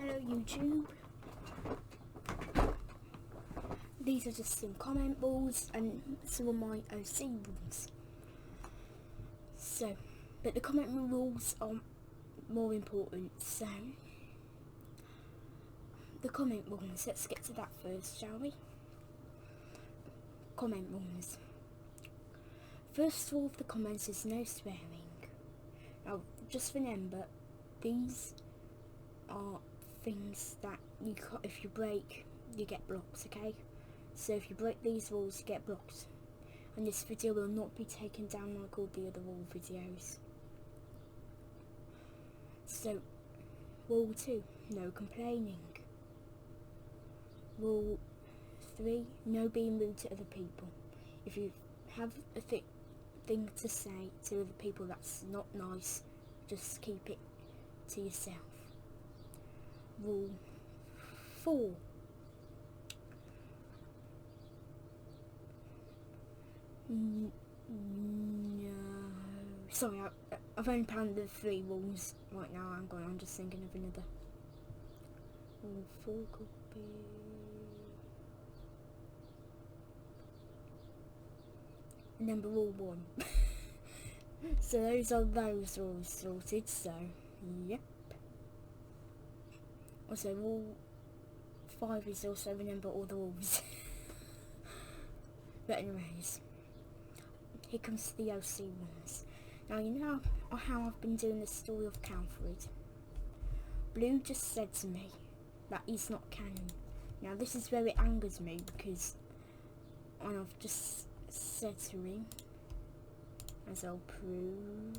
Hello YouTube. These are just some comment rules and some of my OC rules. But the comment rules are more important, so the comment rules, let's get to that first, shall we? Comment rules. First rule of the comments is no swearing. Now just remember, these are things that you if you break, you get blocked, okay? So if you break these rules, you get blocked, and this video will not be taken down like all the other rule videos. So rule 2, no complaining. Rule 3, no being rude to other people. If you have a thing to say to other people that's not nice, just keep it to yourself. Rule 4, no, sorry, I've only planned the 3 rules right now. I'm just thinking of another. Rule 4 could be number rule 1. So those are those rules sorted, so yep. Also rule 5 is also remember all the rules. But anyways, here comes the OC ones. Now you know how I've been doing the story of Calfred. Blue just said to me that he's not canon. Now this is where it angers me, because I've just said to him, as I'll prove,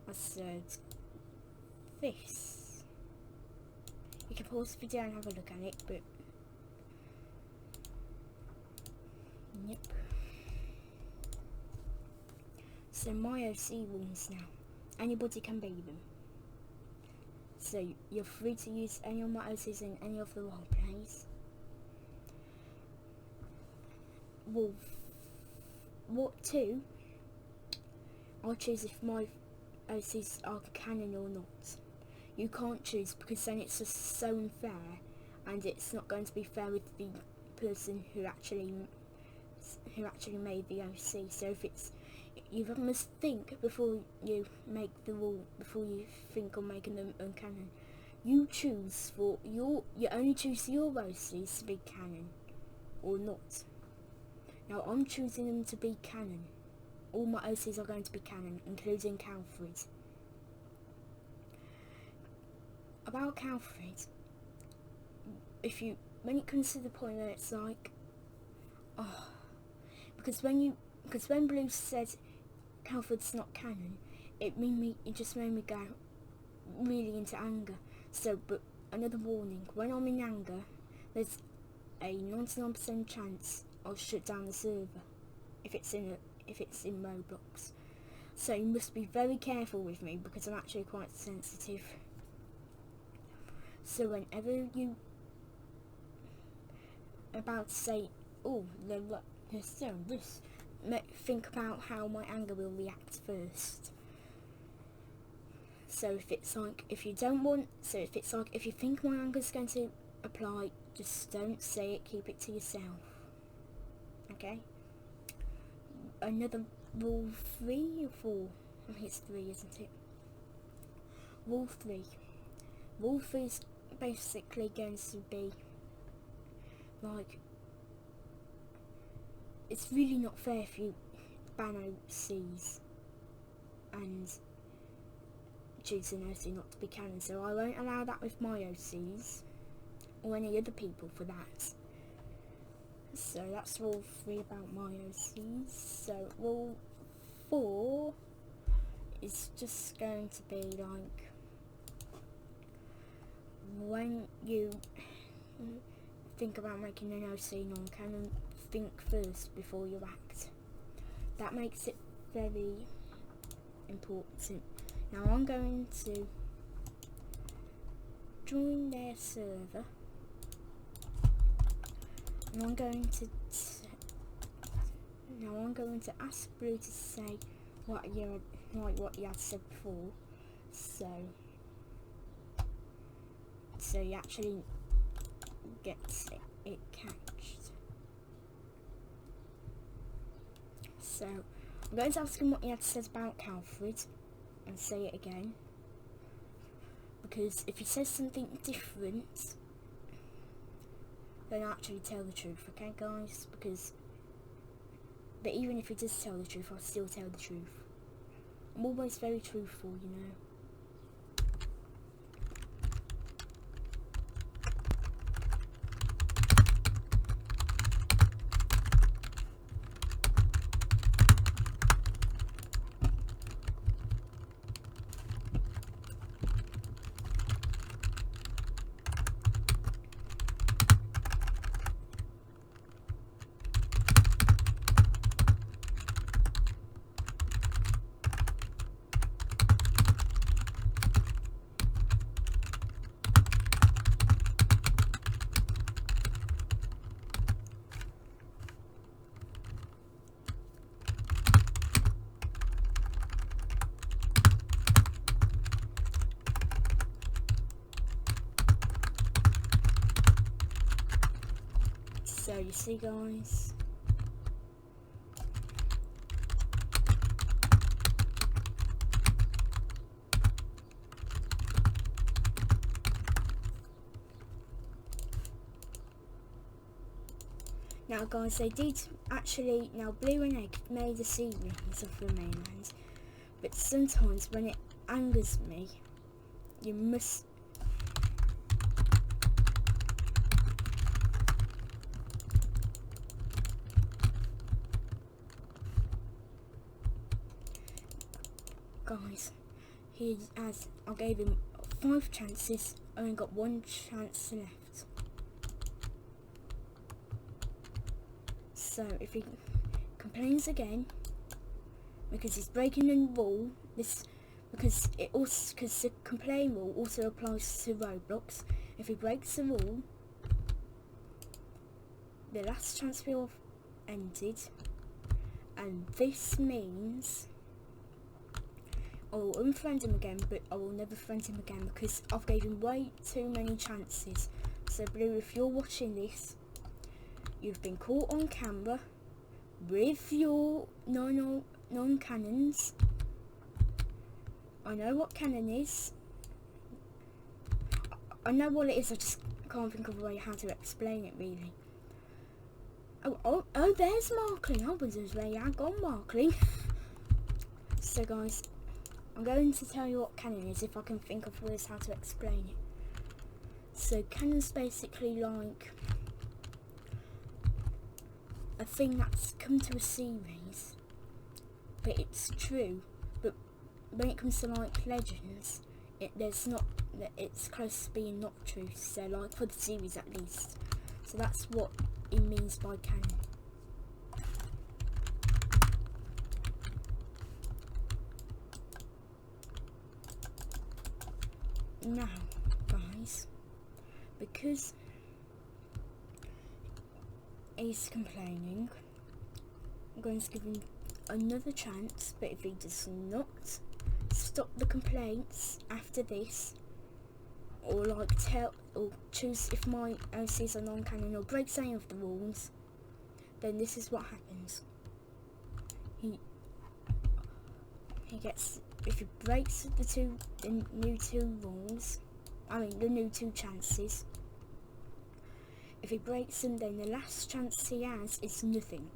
I said this. You can pause the video and have a look at it, but yep. So my OC rules now. Anybody can be them. So you're free to use any of my OCs in any of the role plays. Rule 2, I'll choose if my OCs are canon or not. You can't choose, because then it's just so unfair, and it's not going to be fair with the person who actually made the OC. So if you must think before you make the rule, before you think of making them uncanon. You only choose your OCs to be canon or not. Now I'm choosing them to be canon. All my OCs are going to be canon, including Calfred. About Calfred, when it comes to the point where it's like, oh, because when Blue said Calfred's not canon, it just made me go really into anger. So, but another warning: when I'm in anger, there's a 99% chance I'll shut down the server if it's in Roblox. So you must be very careful with me, because I'm actually quite sensitive. So whenever you about to say, oh, there's so this, think about how my anger will react first. So if you think my anger is going to apply, just don't say it, keep it to yourself. Okay? Another rule 3 or 4? I think it's 3, isn't it? Rule 3. Rule 3 is basically going to be like, it's really not fair if you ban OCs and choose an OC not to be canon, so I won't allow that with my OCs or any other people for that. So that's rule 3 about my OCs. So rule 4 is just going to be like, when you think about making an OC non-canon, think first before you act. That makes it very important. Now I'm going to join their server, and I'm going to ask Blue to say what he had said before. So so he actually gets it catched. So I'm going to ask him what he had to say about Calfred and say it again, because if he says something different, then I'll actually tell the truth, okay guys? But even if he does tell the truth, I'll still tell the truth. I'm always very truthful, you know. So you see guys, now guys, they did actually, now Blue and Egg made a series of the mainland, but sometimes when it angers me, you must guys, I gave him 5 chances, only got 1 chance left. So if he complains again, because he's breaking the rule, because the complain rule also applies to Roblox. If he breaks the rule, the last chance will have ended, and this means I will unfriend him again, but I will never friend him again because I've gave him way too many chances. So Blue, if you're watching this, you've been caught on camera with your non-cannons. I know what cannon is. I know what it is, I just can't think of a way how to explain it really. Oh, there's Markling. I was just where you gone, Markling. So guys, I'm going to tell you what cannon is if I can think of ways how to explain it. So cannon's basically like a thing that's come to a series, but it's true. But when it comes to like legends, it's close to being not true. So like for the series at least. So that's what it means by canon. Now, guys, because he's complaining, I'm going to give him another chance, but if he does not stop the complaints after this, or like choose if my OCs are non-canon or breaks any of the rules, then this is what happens. He gets, if he breaks the new two rules, the new 2 chances, if he breaks them, then the last chance he has is nothing.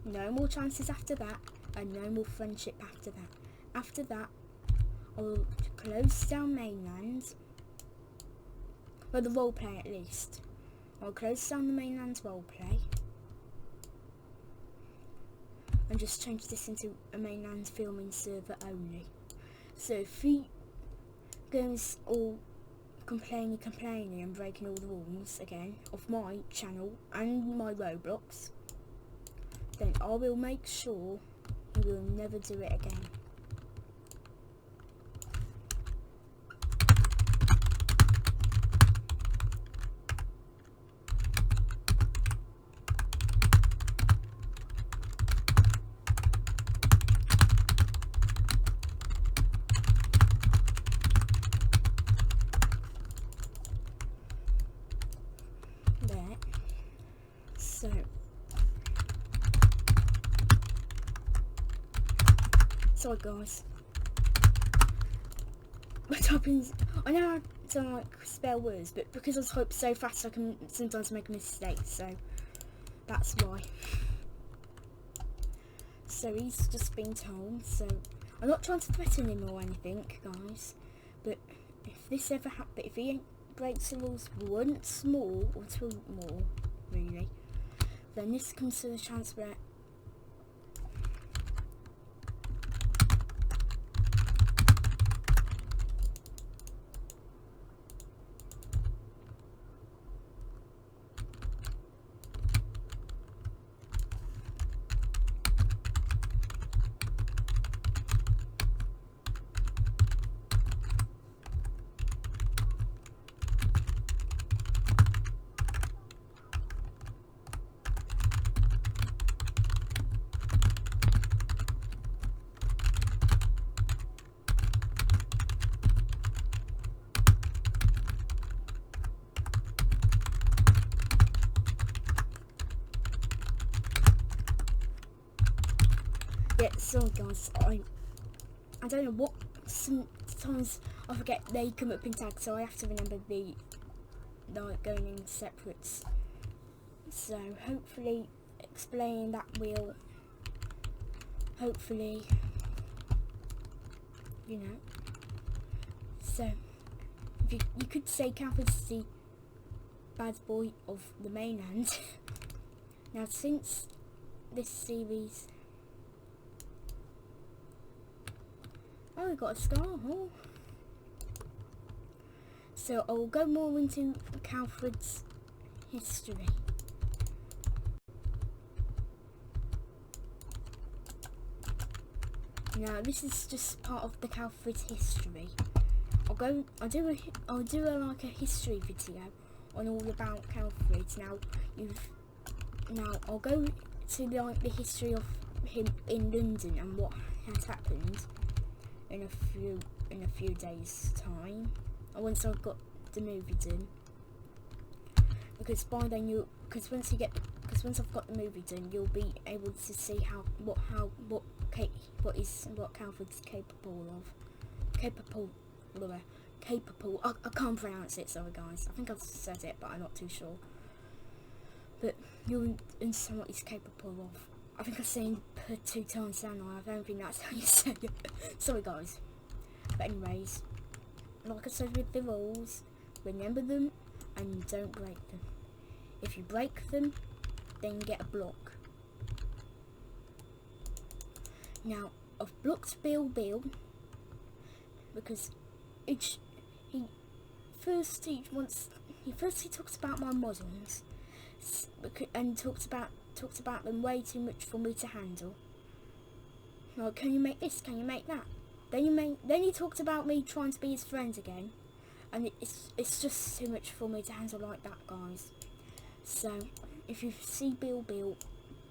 No more chances after that, and no more friendship after that. After that, I will close down mainland, well, the roleplay at least. I'll close down the mainland roleplay and just change this into a mainland filming server only. So if he goes all complaining and breaking all the rules again of my channel and my Roblox, then I will make sure he will never do it again. Sorry guys. My typing's, I know I don't like spell words, but because I type so fast I can sometimes make a mistake, so that's why. So he's just been told, so I'm not trying to threaten him or anything, guys, but if this ever happens, if he breaks the rules once more, or two more, really, then this comes to the transfer. Yeah, sorry guys, I don't know what, sometimes I forget they come up in tags, so I have to remember the, like, going in separates. So hopefully explaining that will, hopefully, you know, so if you could say Calford's the bad boy of the mainland. Now since this series, oh, we got a scar. Oh. So I'll go more into Calford's history. Now this is just part of the Calford's history. I'll do like a history video on all about Calford. Now I'll go to like the history of him in London and what has happened in a few days time, or once I've got the movie done, because by then once I've got the movie done, you'll be able to see what Calford's capable of. Capable. I can't pronounce it. Sorry guys. I think I've said it, but I'm not too sure. But you'll understand what he's capable of. I think I've seen per 2 times now. I don't think that's how you say it. Sorry guys. But anyways, like I said with the rules, remember them and don't break them. If you break them, then you get a block. Now I've blocked Bill because he firstly talks about my models and talked about them way too much for me to handle. Like, can you make this? Can you make that? Then he talked about me trying to be his friend again, and it's just too much for me to handle like that, guys. So if you see Bill,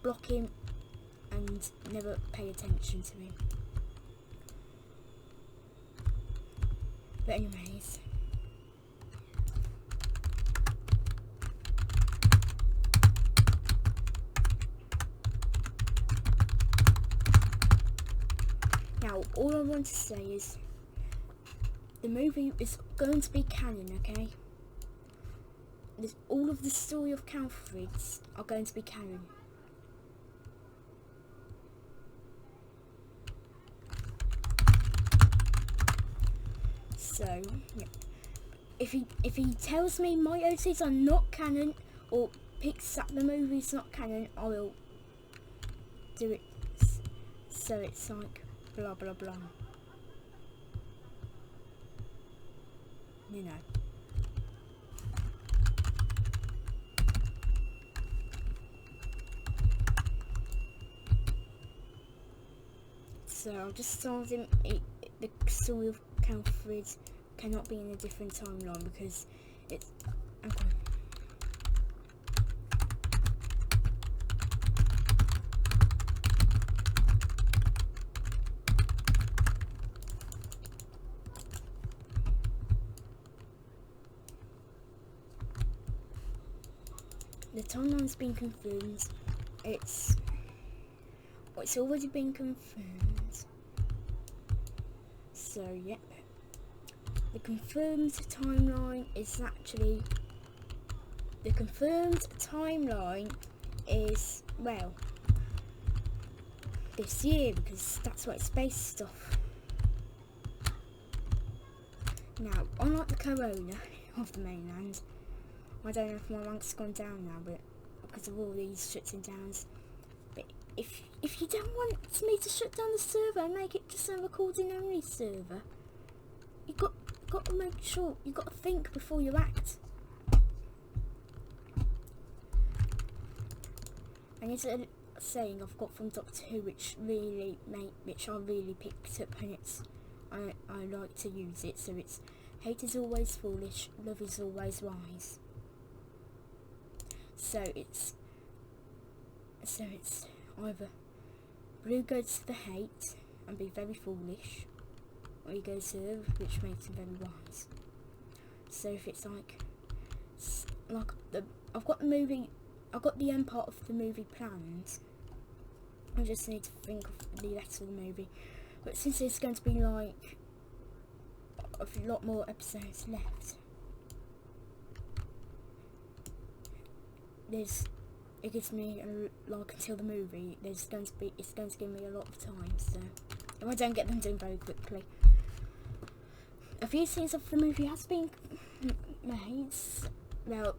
block him and never pay attention to him. But anyways, now all I want to say is the movie is going to be canon, okay? All of the story of Calfrid's are going to be canon. So yeah. If he tells me my OCs are not canon, or picks up the movie's not canon, I will do it. So it's like blah blah blah. You know. So I'll just tell him the story of Calfred cannot be in a different timeline because it's okay. The timeline's been confirmed. It's already been confirmed. So yep, the confirmed timeline is actually, well, this year, because that's what it's based off. Now, unlike the corona of the mainland, I don't know if my rank's gone down now, but because of all these shuts and downs. But if you don't want me to shut down the server and make it just a recording only server, you got to make sure, you got to think before you act. And it's a saying I've got from Doctor Who, which I really picked up, and I like to use it. So it's, hate is always foolish, love is always wise. So it's either Blue goes to the hate and be very foolish, or you go to love, which makes him very wise. So if it's like I've got the end part of the movie planned, I just need to think of the rest of the movie. But since there's going to be like a lot more episodes left, it gives me like until the movie. It's going to give me a lot of time. So if I don't get them done very quickly, a few scenes of the movie has been made, well,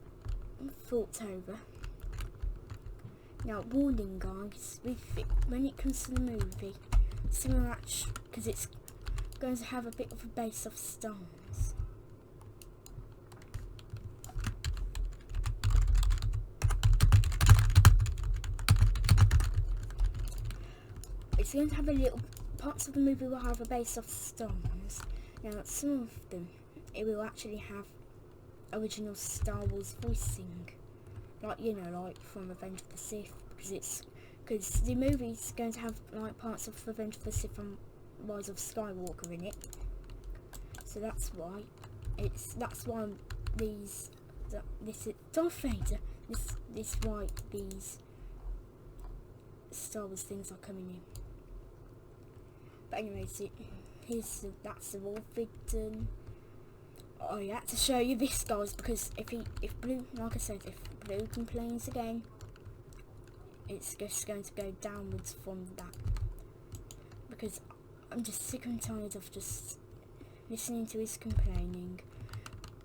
thought over. Now, warning guys, when it comes to the movie, similar because it's going to have a bit of a base of stars. It's going to have parts of the movie will have a base of stars. Now, some of them, it will actually have original Star Wars voicing. Like, you know, like from Revenge of the Sith, because the movie's going to have like parts of Revenge of the Sith and Rise of Skywalker in it. So that's why this is Darth Vader. This why these Star Wars things are coming in. But anyways, that's the all done. I had to show you this, guys, because if Blue, like I said, if Blue complains again, it's just going to go downwards from that. Because I'm just sick and tired of just listening to his complaining,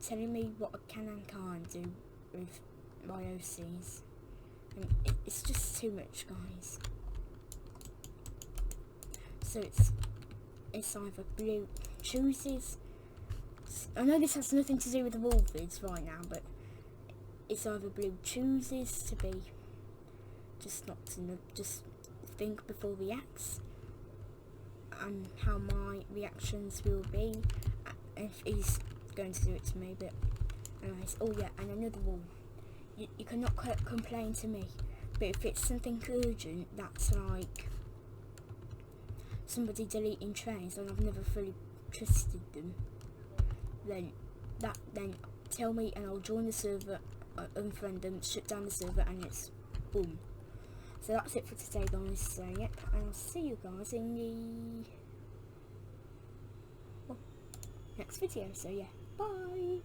telling me what I can and can't do with my OCs, and it's just too much, guys. So it's either Blue chooses. I know this has nothing to do with the Wolvids right now, but it's either Blue chooses to be just think before he acts, and how my reactions will be if he's going to do it to me. But anyways, oh yeah, and another rule: you cannot complain to me, but if it's something urgent, that's like somebody deleting trains and I've never fully trusted them, then tell me and I'll join the server, unfriend them, shut down the server, and it's boom. So that's it for today, guys. So yep, and I'll see you guys in the next video. So yeah, bye.